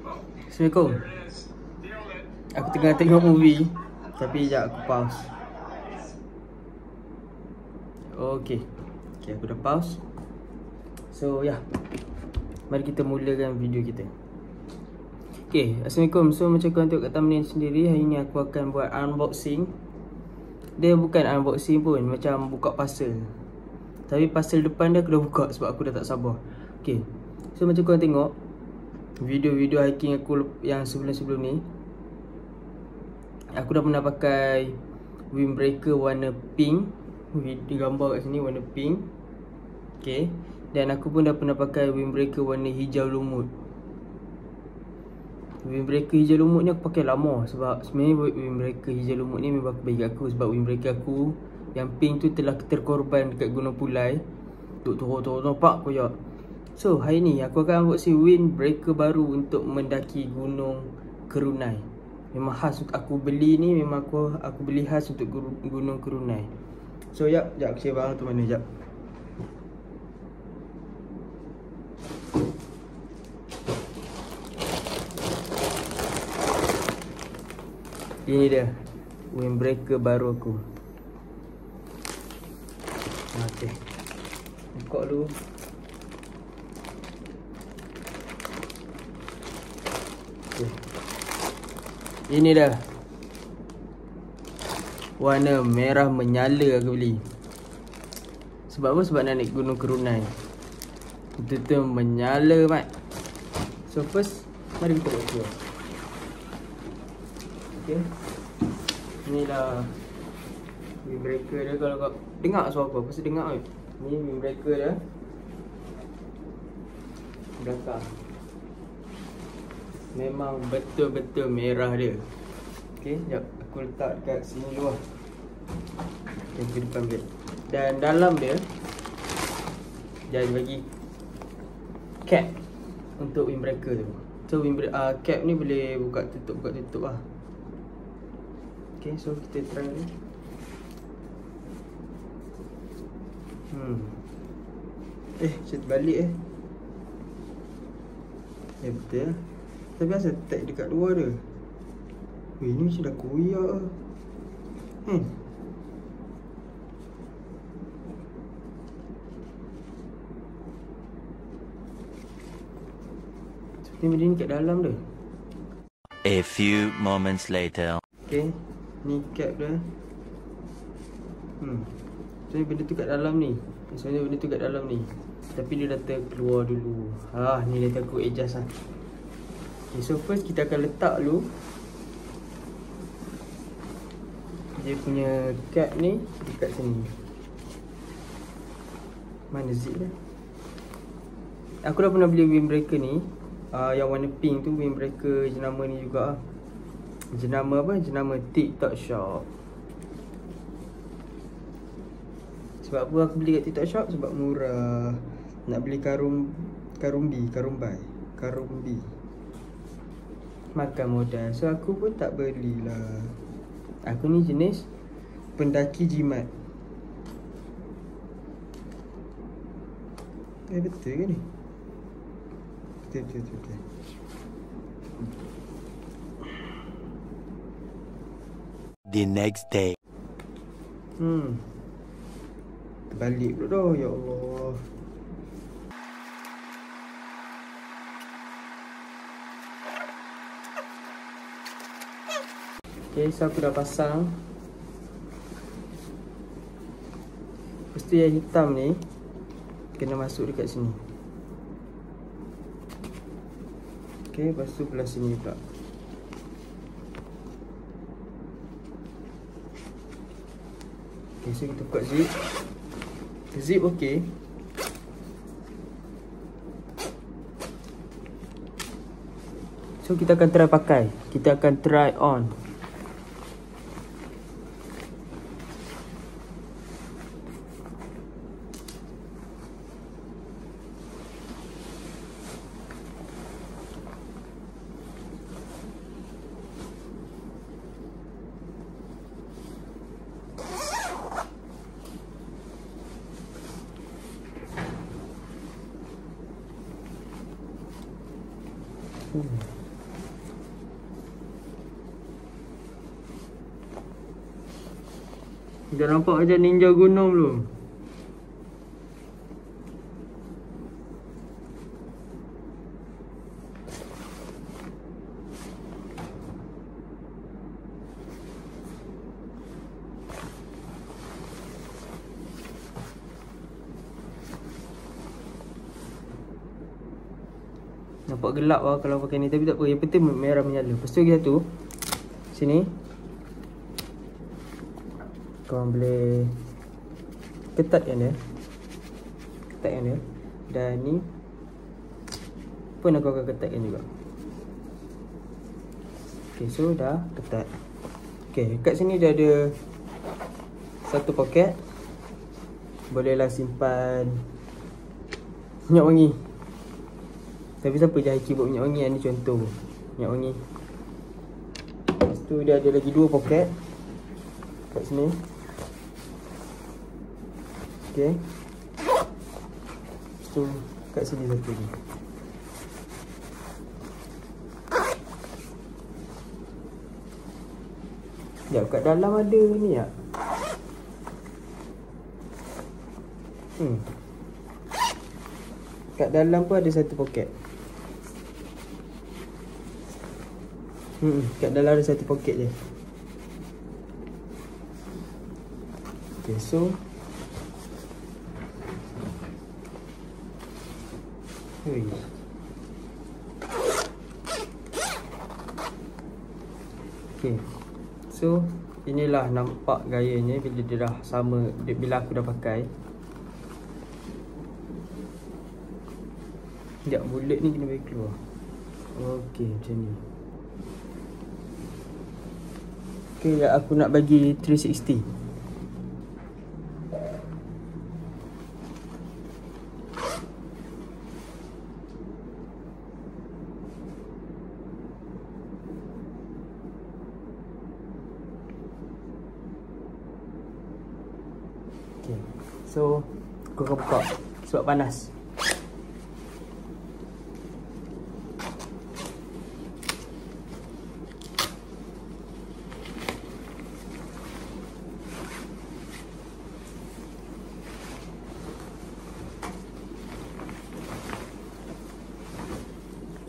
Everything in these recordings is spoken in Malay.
Assalamualaikum. Aku tengah tengok movie, tapi sekejap aku pause. Okay, aku dah pause. So mari kita mulakan video kita. Okay, Assalamualaikum. So macam korang tengok kat thumbnail sendiri, hari ni aku akan buat unboxing. Dia bukan unboxing pun, macam buka parcel. Tapi parcel depan dia aku dah buka sebab aku dah tak sabar. Okay, so macam korang tengok video-video hiking aku yang sebelum-sebelum ni, aku dah pernah pakai windbreaker warna pink. Gambar kat sini warna pink. Okay, dan aku pun dah pernah pakai windbreaker warna hijau lumut. Windbreaker hijau lumut ni aku pakai lama, sebab sebenarnya windbreaker hijau lumut ni memang aku bagi aku. Sebab windbreaker aku yang pink tu telah terkorban dekat Gunung Pulai. Duk turun-turun pak koyak. So hari ni aku akan unboxing windbreaker baru untuk mendaki Gunung Kerunai. Memang khas untuk aku beli ni, memang aku beli khas untuk Gunung Kerunai. So jap aku share barang tu mana jap. Ini dia windbreaker baru aku. Okay, buka dulu. Okay. Ini dah warna merah menyala aku beli. Sebab apa? Sebab nak naik Gunung Kerunai. Betul-betul menyala mat. So first, mari kita buat dulu. Okay, inilah windbreaker dia. Kalau kau dengar suara apa, pasti dengar kot. Ni windbreaker dia belakang. Memang betul-betul merah dia. Okay, sekejap aku letak dekat sini dulu lah. Okay, ke depan beg. Dan dalam dia bagi cap untuk windbreaker tu. So cap ni boleh buka tutup lah. Okay, so kita try ni. Saya terbalik betul. Tapi asal tag dekat luar dia. Weh, ni macam dah koyak lah. Seperti benda ni kat dalam dia. A few moments later. Okay, ni cap dia. Sebenarnya benda tu kat dalam ni. Tapi dia dah terkeluar dulu. Ni dia aku adjust lah. Okay, so first kita akan letak dulu dia punya cap ni dekat sini. Mana zip dia? Aku dah pernah beli windbreaker ni, yang warna pink tu, windbreaker jenama ni juga. Jenama apa? Jenama TikTok Shop. Sebab apa aku beli kat TikTok Shop? Sebab murah. Nak beli karumbi. Makan modal. So aku pun tak belilah. Aku ni jenis pendaki jimat. Betul ke ni? Betul. The next day. Terbalik pula dah, ya Allah. Okay, so aku dah pasang. Lepas tu yang hitam ni kena masuk dekat sini. Okay, lepas tu belah sini pula. Okay, so kita buka zip. Zip okay. So kita akan try pakai. Kita akan try on. Dah nampak macam ninja gunung belum? Nampak gelap lah kalau pakai ni, tapi tak apa, yang penting merah menyala. Lepas tu lagi satu sini, korang boleh ketatkan dia. Ketatkan dia. Dan ni pun aku akan ketatkan juga. Okay, so dah ketat. Okay, kat sini dia ada satu poket. Bolehlah simpan minyak wangi. Tapi siapa je Haiki buat minyak wangi? Ni contoh minyak wangi. Lepas tu dia ada lagi 2 poket kat sini. Okay. Lepas tu kat sini satu lagi. Sekejap, kat dalam ada ni tak? Kat dalam pun ada satu poket. Kat dalam ada satu poket je. Okay, so okay, so inilah nampak gayanya bila dia dah sama, bila aku dah pakai. Sekejap, bulat ni kena bagi keluar. Okay, macam ni. Okay, aku nak bagi 360. Okay, so aku akan buka sebab panas.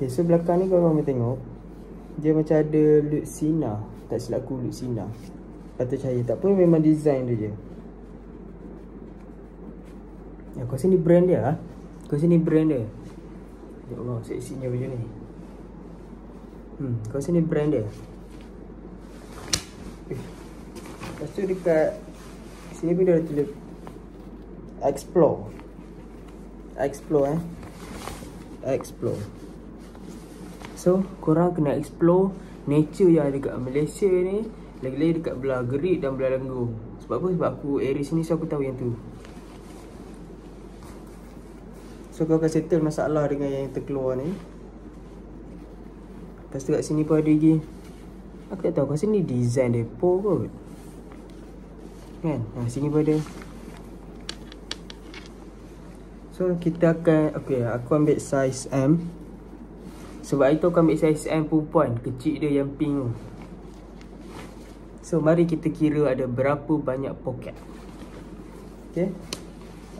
Okay, so belakang ni kalau korang tengok, dia macam ada lut sinar. Tak silap aku, lut sinar atau cahaya. Tak apa, memang design dia je. Ya, kau sini brand dia. Kau sini brand dia. Ya Allah, seksinya baju ni. Kau sini brand dia. Lepas tu dekat sini pun dia ada tulis Explore. Explore. So, korang kena explore nature yang ada dekat Malaysia ni. Lagi-lagi dekat belah Gerik dan belah Lenggong. Sebab apa? Sebab aku area sini, so aku tahu yang tu. So, kau akan settle masalah dengan yang terkeluar ni. Lepas tu kat sini pun ada lagi. Aku tak tahu, kat sini design depo kot. Kan? Sini pun ada. So, kita akan, okay, aku ambil size M. Sebab itu aku ambil saiz M perempuan. Kecil dia yang pink tu. So mari kita kira ada berapa banyak poket. Okay,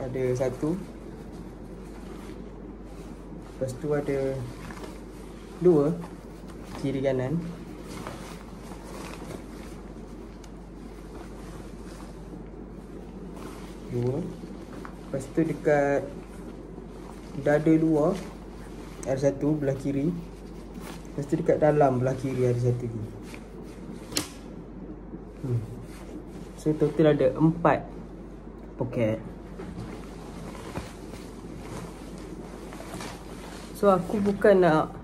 ada 1. Lepas tu ada 2 kiri kanan. Lepas tu dekat dada luar ada 1 belah kiri. Lepas tu dekat dalam belah kiri ada 1 lagi. So total ada 4 poket. So aku bukan nak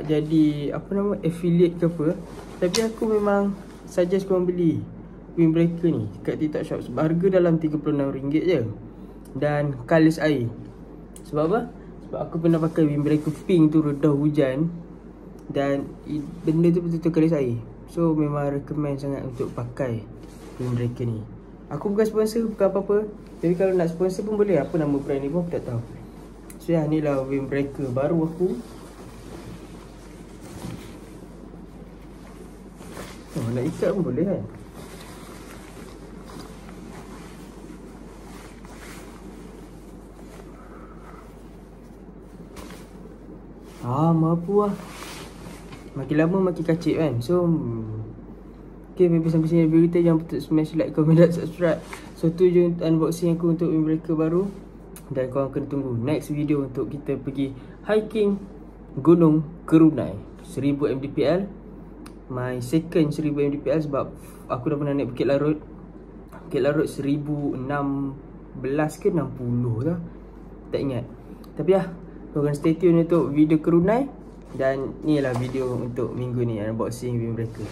jadi apa nama, affiliate ke apa. Tapi aku memang suggest korang beli windbreaker ni kat TikTok Shop. Sebab harga dalam RM36 je. Dan kalis air. Sebab apa? Sebab aku pernah pakai windbreaker pink tu redah hujan. Dan benda tu betul-betul kalis air. So memang recommend sangat untuk pakai windbreaker ni. Aku bukan sponsor, bukan apa-apa. Tapi kalau nak sponsor pun boleh. Apa nama brand ni pun aku tak tahu. So ya, ni lah windbreaker baru aku. Oh, nak ikat pun boleh kan. Mampu lah. Makin lama makin kacik kan. So okay, sampai sini video kita. Jangan lupa smash like, comment dan subscribe. So tu je unboxing aku untuk Windbreaker baru. Dan korang kena tunggu next video untuk kita pergi hiking Gunung Kerunai 1000 mdpl. My second 1000 mdpl sebab aku dah pernah naik Bukit Larut. Bukit Larut 1016 ke 60 lah, tak ingat. Tapi lah, korang stay tune untuk video Kerunai. Dan ni lah video untuk minggu ni, unboxing Windbreaker.